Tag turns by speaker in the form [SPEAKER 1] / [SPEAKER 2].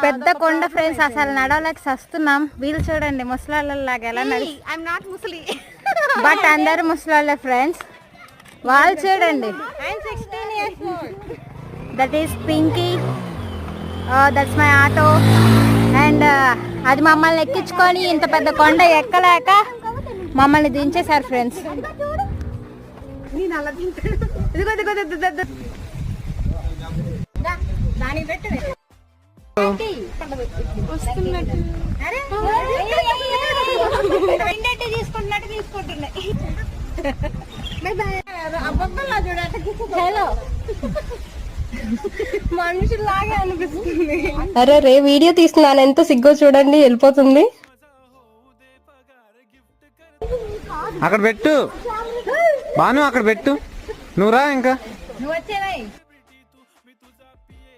[SPEAKER 1] పెద్ద కొండ ఫ్రెండ్స్, అసలు నడవలేక సస్తున్నాం. వీళ్ళు చూడండి ముసలాళ్ళలాగా ఎలా నడి, బట్ అందరు ముసలాళ్ళే ఫ్రెండ్స్. వాళ్ళు చూడండి, that is Pinky, that's my auto. And అది మమ్మల్ని ఎక్కించుకొని ఇంత పెద్ద కొండ ఎక్కలేక మమ్మల్ని దించేశారు ఫ్రెండ్స్. మనుషుల్లాగే అనిపిస్తుంది.
[SPEAKER 2] అరే రే వీడియో తీస్తున్నాను, ఎంత సిగ్గో చూడండి, వెళ్ళిపోతుంది.
[SPEAKER 3] అక్కడ పెట్టు బాను, అక్కడ పెట్టు. నువ్వు రా, ఇంకా
[SPEAKER 1] నువ్వు వచ్చేవా.